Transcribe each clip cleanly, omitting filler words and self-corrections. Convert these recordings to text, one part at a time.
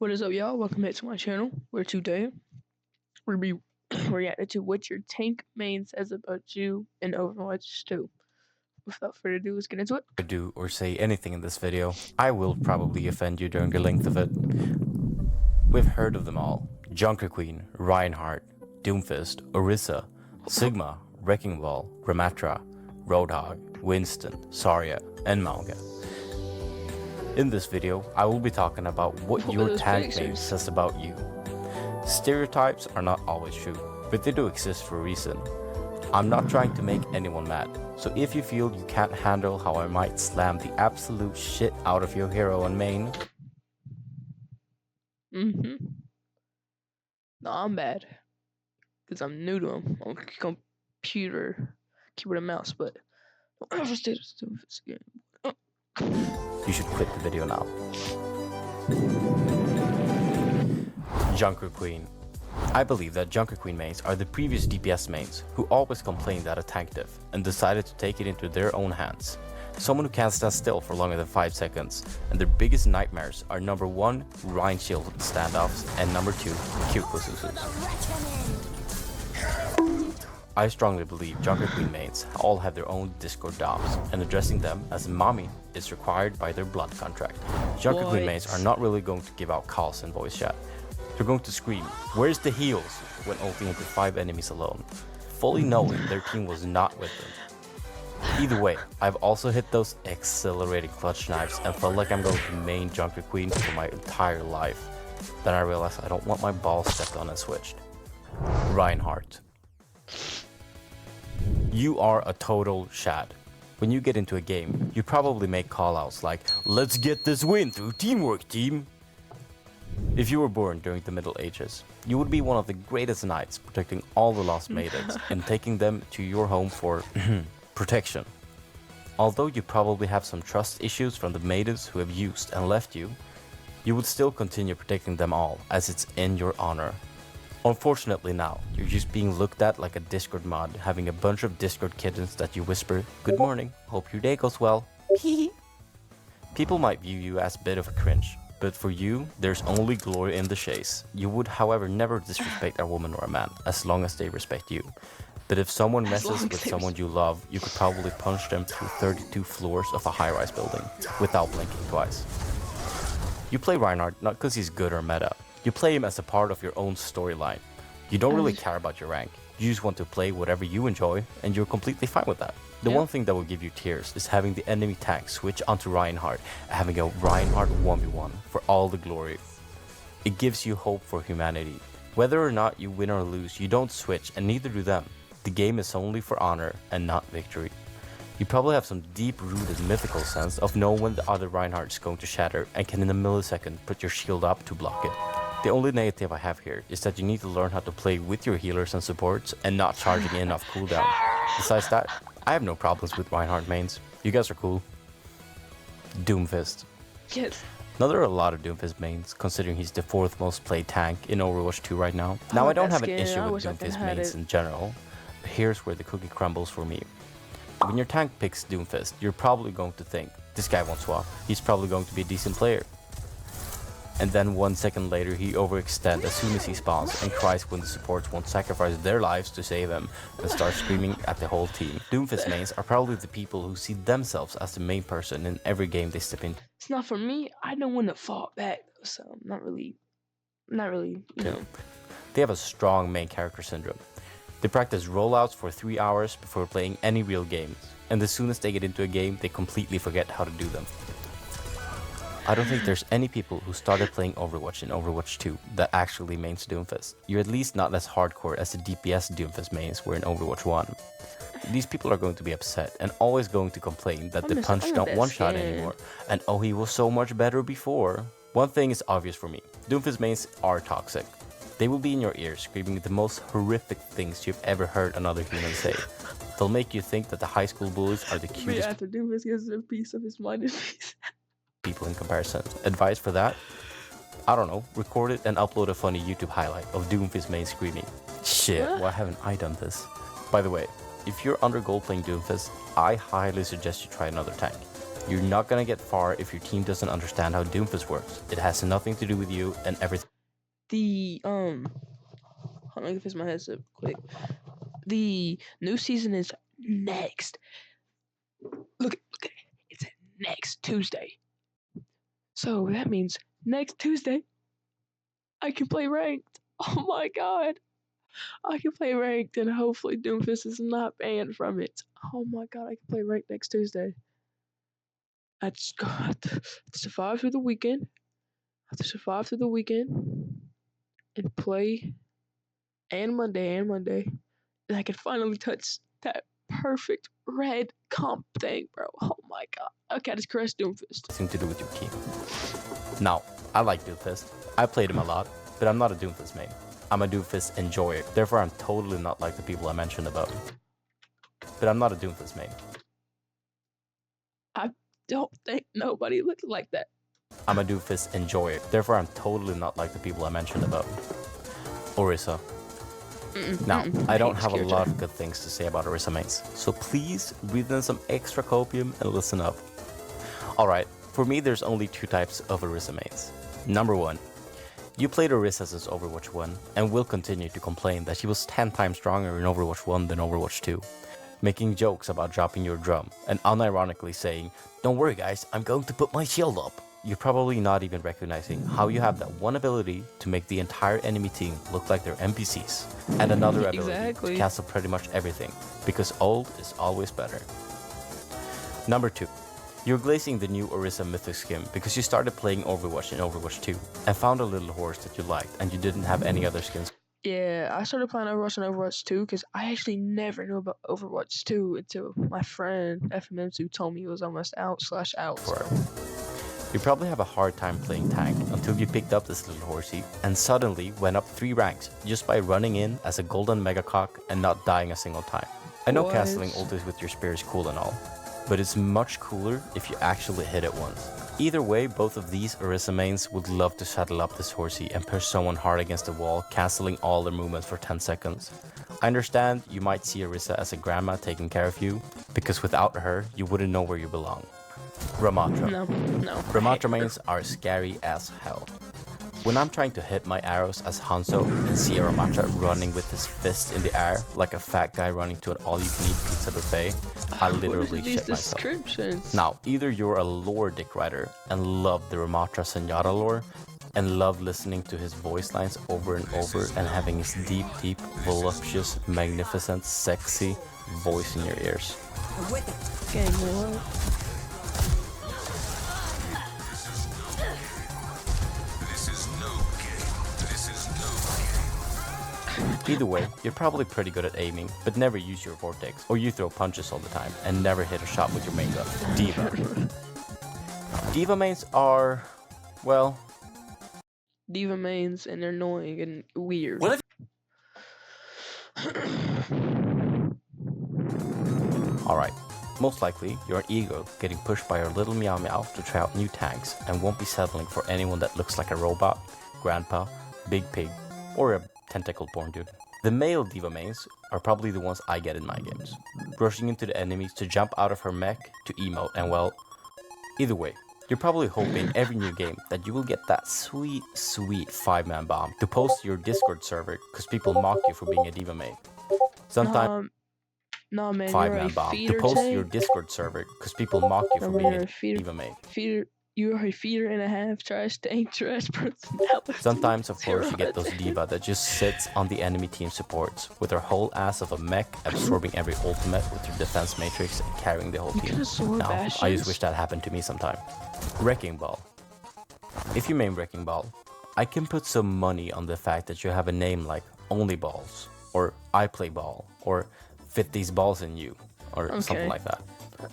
What is up, y'all? Welcome back to my channel, where today we'll be reacting to what your tank main says about you in Overwatch 2. Without further ado, let's get into it. Do or say anything in this video, I will probably offend you during the length of it. We've heard of them all. Junker Queen, Reinhardt, Doomfist, Orisa, Sigma, Wrecking Ball, Ramatra, Roadhog, Winston, Zarya, and Mauga. In this video, I will be talking about what your tank main says about you. Stereotypes are not always true, but they do exist for a reason. I'm not trying to make anyone mad, so if you feel you can't handle how I might slam the absolute shit out of your hero on main... No, I'm bad. Because I'm new to him on keyboard and mouse, but don't ever stay to do this again. You should quit the video now. Junker Queen. I believe that Junker Queen mains are the previous DPS mains who always complained at a tank diff and decided to take it into their own hands. Someone who can't stand still for longer than 5 seconds, and their biggest nightmares are number 1, Rhine Shield standoffs, and number 2, cute Kususus. I strongly believe Junker Queen mains all have their own Discord DOMs, and addressing them as mommy is required by their blood contract. Junker Queen mains are not really going to give out calls in voice chat. They're going to scream, "Where's the heals?" when ulting into 5 enemies alone, fully knowing their team was not with them. Either way, I've also hit those accelerated clutch knives and felt like I'm going to main Junker Queen for my entire life. Then I realized I don't want my balls stepped on and switched. Reinhardt. You are a total shad. When you get into a game, you probably make callouts like, "Let's get this win through teamwork, team." If you were born during the Middle Ages, you would be one of the greatest knights, protecting all the lost maidens and taking them to your home for protection. Although you probably have some trust issues from the maidens who have used and left you, you would still continue protecting them all, as it's in your honor. Unfortunately now, you're just being looked at like a Discord mod, having a bunch of Discord kittens that you whisper, "Good morning, hope your day goes well." People might view you as a bit of a cringe, but for you, there's only glory in the chase. You would, however, never disrespect a woman or a man, as long as they respect you. But if someone messes with someone you love, you could probably punch them through 32 floors of a high-rise building, without blinking twice. You play Reinhardt not because he's good or meta. You play him as a part of your own storyline. You don't really care about your rank. You just want to play whatever you enjoy, and you're completely fine with that. The one thing that will give you tears is having the enemy tank switch onto Reinhardt and having a Reinhardt 1v1 for all the glory. It gives you hope for humanity. Whether or not you win or lose, you don't switch, and neither do them. The game is only for honor and not victory. You probably have some deep-rooted mythical sense of knowing when the other Reinhardt is going to shatter and can in a millisecond put your shield up to block it. The only negative I have here is that you need to learn how to play with your healers and supports and not charging in off cooldown. Besides that, I have no problems with Reinhardt mains. You guys are cool. Doomfist. Yes. Now there are a lot of Doomfist mains, considering he's the 4th most played tank in Overwatch 2 right now. Now I don't have an issue with Doomfist mains in general, but here's where the cookie crumbles for me. When your tank picks Doomfist, you're probably going to think, this guy won't swap, he's probably going to be a decent player. And then 1 second later he overextends as soon as he spawns and cries when the supports won't sacrifice their lives to save him and start screaming at the whole team. Doomfist mains are probably the people who see themselves as the main person in every game they step into. It's not for me. I don't want to fall back, so I'm not really, you know. They have a strong main character syndrome. They practice rollouts for 3 hours before playing any real games, and as soon as they get into a game, they completely forget how to do them. I don't think there's any people who started playing Overwatch in Overwatch 2 that actually mains Doomfist. You're at least not as hardcore as the DPS Doomfist mains were in Overwatch 1. These people are going to be upset and always going to complain that the punch don't one-shot anymore, and oh, he was so much better before. One thing is obvious for me, Doomfist mains are toxic. They will be in your ears screaming the most horrific things you've ever heard another human say. They'll make you think that the high school bullies are the cutest after Doomfist gets a piece of his mind in peace. people in comparison. Advice for that? I don't know, record it and upload a funny YouTube highlight of Doomfist main screaming. Shit, why haven't I done this? By the way, if you're under gold playing Doomfist, I highly suggest you try another tank. You're not gonna get far if your team doesn't understand how Doomfist works. It has nothing to do with you and everything. Hold on, let me fix my headset quick. The new season is next. Look at it. It's next Tuesday. So that means next Tuesday I can play ranked. Oh my god. I can play ranked and hopefully Doomfist is not banned from it. Oh my god, I can play ranked next Tuesday. I just got to survive through the weekend. I have to survive through the weekend and play and Monday. And I can finally touch that perfect red comp thing, bro. Oh my god. Okay, I just crushed Doomfist. Nothing to do with your team. Now, I like Doomfist. I played him a lot, but I'm not a Doomfist main. I'm a Doomfist enjoyer. Therefore, I'm totally not like the people I mentioned above. But I'm not a Doomfist main. I don't think nobody looks like that. I'm a Doomfist enjoyer. Therefore, I'm totally not like the people I mentioned above. Orisa. Now, I don't have a lot of good things to say about Orisa mains, so please breathe in some extra copium and listen up. Alright, for me there's only two types of Orisa mains. Number 1. You played Orisa since Overwatch 1 and will continue to complain that she was 10 times stronger in Overwatch 1 than Overwatch 2. Making jokes about dropping your drum and unironically saying, "Don't worry guys, I'm going to put my shield up." You're probably not even recognizing how you have that one ability to make the entire enemy team look like they're NPCs, and another ability to cancel pretty much everything, because old is always better. Number 2. You're glazing the new Orisa Mythic skin because you started playing Overwatch in Overwatch 2 and found a little horse that you liked and you didn't have any other skins. Yeah, I started playing Overwatch and Overwatch 2 because I actually never knew about Overwatch 2 until my friend FMM2 told me it was almost out. So. You probably have a hard time playing tank until you picked up this little horsey and suddenly went up 3 ranks just by running in as a golden megacock and not dying a single time. I know canceling ultis with your spear is cool and all, but it's much cooler if you actually hit it once. Either way, both of these Orisa mains would love to saddle up this horsey and push someone hard against the wall, cancelling all their movements for 10 seconds. I understand you might see Orisa as a grandma taking care of you, because without her, you wouldn't know where you belong. Ramattra. No. Ramattra mains are scary as hell. When I'm trying to hit my arrows as Hanzo and see a Ramattra running with his fist in the air like a fat guy running to an all-you-can-eat pizza buffet, I literally shit myself. Now, either you're a lore dick rider and love the Ramattra Senjata lore and love listening to his voice lines over and over and having his deep, voluptuous, magnificent, sexy voice in your ears. Either way, you're probably pretty good at aiming, but never use your vortex, or you throw punches all the time and never hit a shot with your main gun. Diva. Diva mains are, well... Diva mains, and they're annoying and weird. Alright, most likely you're an ego getting pushed by your little meow meow to try out new tanks and won't be settling for anyone that looks like a robot, grandpa, big pig, or a tentacle-born dude. The male diva mains are probably the ones I get in my games, rushing into the enemies to jump out of her mech to emote, and well, either way, you're probably hoping every new game that you will get that sweet 5-man bomb to post to your Discord server because people mock you for being a diva main. Sometimes no man, 5-man bomb to post to your Discord server because people mock you for being a diva main. You are a feeder and a half, trash tank, trash personality. Sometimes, of course, you get those diva that just sits on the enemy team supports with her whole ass of a mech, absorbing every ultimate with her defense matrix and carrying the whole team. Now, I just wish that happened to me sometime. Wrecking Ball. If you main Wrecking Ball, I can put some money on the fact that you have a name like Only Balls, or I Play Ball, or Fit These Balls in You, or something like that.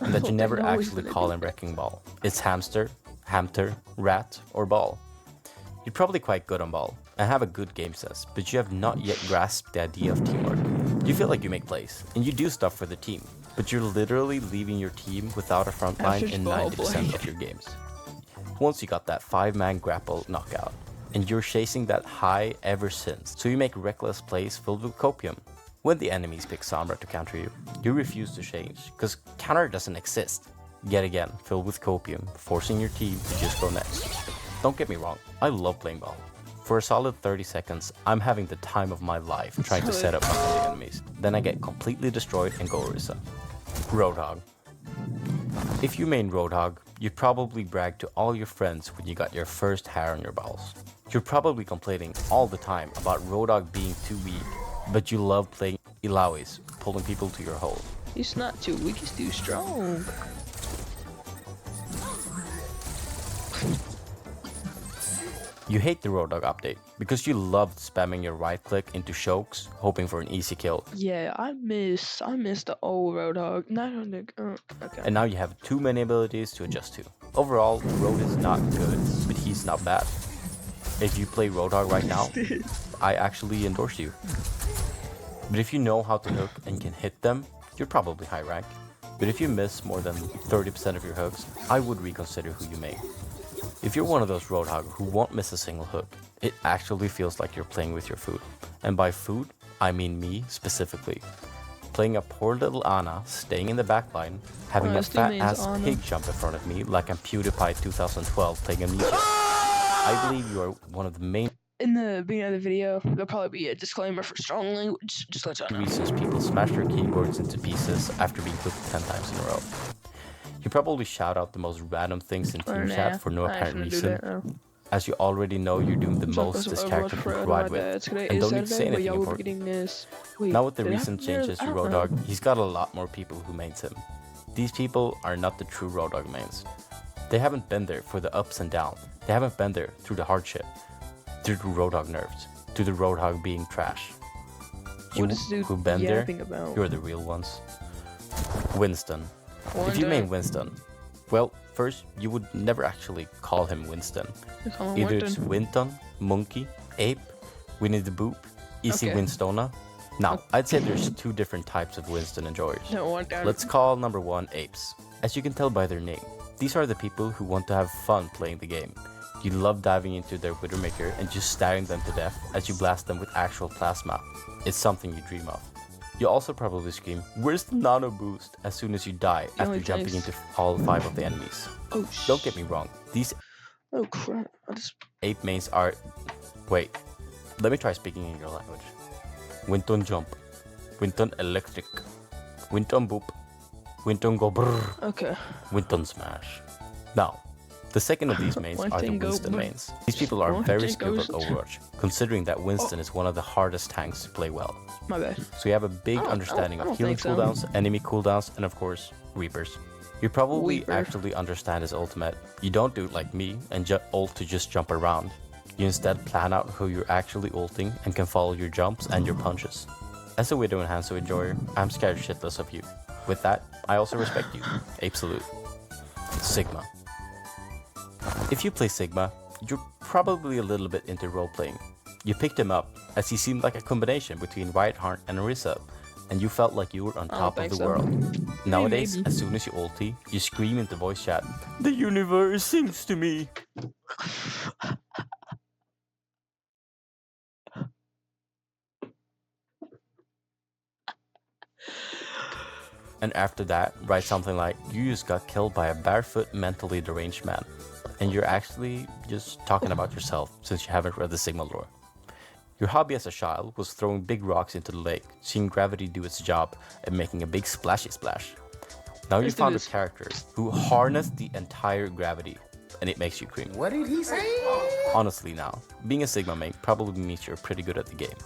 And that you never actually call him Wrecking Ball. It's Hamster, Rat, or Ball. You're probably quite good on Ball and have a good game sense, but you have not yet grasped the idea of teamwork. You feel like you make plays and you do stuff for the team, but you're literally leaving your team without a front line in 90% of your games. Once you got that 5-man grapple knockout, and you're chasing that high ever since, so you make reckless plays filled with copium. When the enemies pick Sombra to counter you, you refuse to change, because counter doesn't exist. yet again filled with copium, forcing your team to just go next. Don't get me wrong, I love playing ball. For a solid 30 seconds, I'm having the time of my life trying to set up my enemies. Then I get completely destroyed and go Orisa. Roadhog. If you main Roadhog, you probably brag to all your friends when you got your first hair on your balls. You're probably complaining all the time about Roadhog being too weak, but you love playing Ilawis, pulling people to your hole. He's not too weak, he's too strong. You hate the Roadhog update because you loved spamming your right click into chokes, hoping for an easy kill. Yeah, I miss the old Roadhog. Not on the okay. And now you have too many abilities to adjust to. Overall, Road is not good, but he's not bad. If you play Roadhog right now, I actually endorse you. But if you know how to hook and can hit them, you're probably high rank. But if you miss more than 30% of your hooks, I would reconsider who you main. If you're one of those Roadhog who won't miss a single hook, it actually feels like you're playing with your food. And by food, I mean me specifically. Playing a poor little Ana, staying in the backline, having a fat-ass pig jump in front of me like I'm PewDiePie 2012 playing Amnesia. I believe you are one of the main in the beginning of the video, there'll probably be a disclaimer for strong language. Just let y'all know. reasons people smash their keyboards into pieces after being clicked 10 times in a row. You probably shout out the most random things in team chat for no apparent reason. As you already know, you're doing the most this character can provide with, and don't need to say anything important. Now with the recent changes to Roadhog, he's got a lot more people who mains him. These people are not the true Roadhog mains. They haven't been there for the ups and downs. They haven't been there through the hardship, through the Roadhog nerfs, to the Roadhog being trash. You who've been there, you're the real ones. Winston. If you main Winston, well, first, you would never actually call him Winston. Either it's Winton, Monkey, Ape, Winnie the Boop, Easy Winstona. Now, I'd say there's two different types of Winston enjoyers. Let's call number one Apes. As you can tell by their name, these are the people who want to have fun playing the game. You love diving into their Widowmaker and just staring them to death as you blast them with actual plasma. It's something you dream of. You also probably scream, "Where's the nano boost?" as soon as you die after jumping into all 5 of the enemies. Don't get me wrong, these ape mains are... Wait, let me try speaking in your language. Winton jump, Winton electric, Winton boop, Winton go brrr, Winton smash. Now, the second of these mains are the Winston mains. These people are very skilled at Overwatch, considering that Winston is one of the hardest tanks to play well. My bad. So you have a big understanding of healing cooldowns, enemy cooldowns, and of course, Reapers. You probably actually understand his ultimate. You don't do it like me and ult to just jump around. You instead plan out who you're actually ulting and can follow your jumps and your punches. As a Widow and Hanzo enjoyer, I'm scared shitless of you. With that, I also respect you. Ape salute. Sigma. If you play Sigma, you're probably a little bit into roleplaying. You picked him up, as he seemed like a combination between Whiteheart and Orisa, and you felt like you were on top of the world. Nowadays, as soon as you ulti, you scream into voice chat, "The universe sings to me!" And after that, write something like, "You just got killed by a barefoot, mentally deranged man." And you're actually just talking about yourself since you haven't read the Sigma lore. Your hobby as a child was throwing big rocks into the lake, seeing gravity do its job, and making a big splashy splash. Now you found a character who harnessed the entire gravity, and it makes you cream. What did he say? Honestly now, being a Sigma main probably means you're pretty good at the game.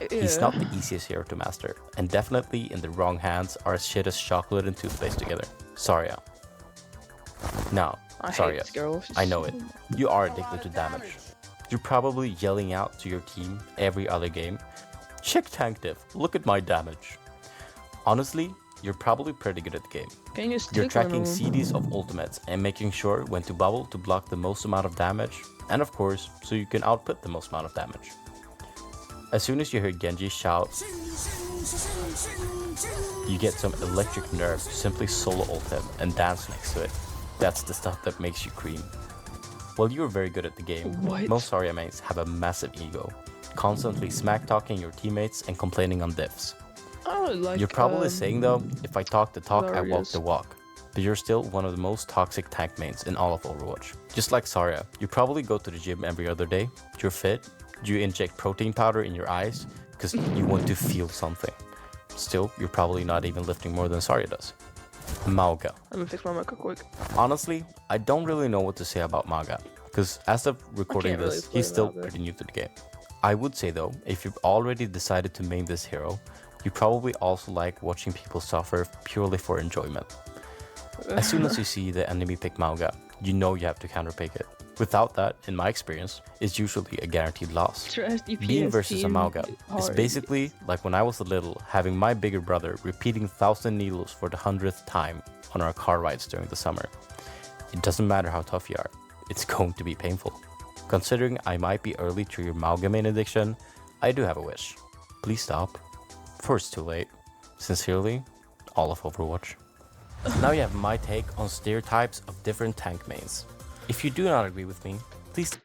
He's not the easiest hero to master, and definitely in the wrong hands are as shit as chocolate and toothpaste together. Sorry. Now, sorry, I know it. You are addicted to damage. You're probably yelling out to your team every other game, "Check tank diff, look at my damage." Honestly, you're probably pretty good at the game. You're tracking CDs of ultimates and making sure when to bubble to block the most amount of damage, and of course, so you can output the most amount of damage. As soon as you hear Genji shout, you get some electric nerve to simply solo ult him and dance next to it. That's the stuff that makes you cream. While you're very good at the game, most Zarya mains have a massive ego, constantly smack-talking your teammates and complaining on diffs. You're probably saying though, "If I talk the talk, I walk the walk." but you're still one of the most toxic tank mains in all of Overwatch. Just like Zarya, you probably go to the gym every other day, you're fit, you inject protein powder in your eyes because you want to feel something. Still, you're probably not even lifting more than Zarya does. Mauga. Let me fix my mic real quick. Honestly, I don't really know what to say about Mauga, because as of recording really this, play he's still Mauga. pretty new to the game. I would say though, if you've already decided to main this hero, you probably also like watching people suffer purely for enjoyment. As soon as you see the enemy pick Mauga, you know you have to counterpick it. Without that, in my experience, it's usually a guaranteed loss. Being versus a Mauga is basically like when I was little, having my bigger brother repeating 1,000 needles for the 100th time on our car rides during the summer. It doesn't matter how tough you are, it's going to be painful. Considering I might be early to your Mauga main addiction, I do have a wish. Please stop, before it's too late. Sincerely, all of Overwatch. Now you have my take on stereotypes of different tank mains. If you do not agree with me, please...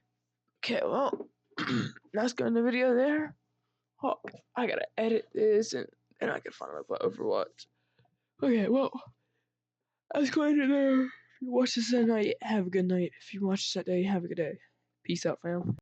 Okay, well, that's going to the video there. Oh, I gotta edit this and I can finally play Overwatch. Okay, well, that's going to there. If you watch this at night, have a good night. If you watch this that day, have a good day. Peace out, fam.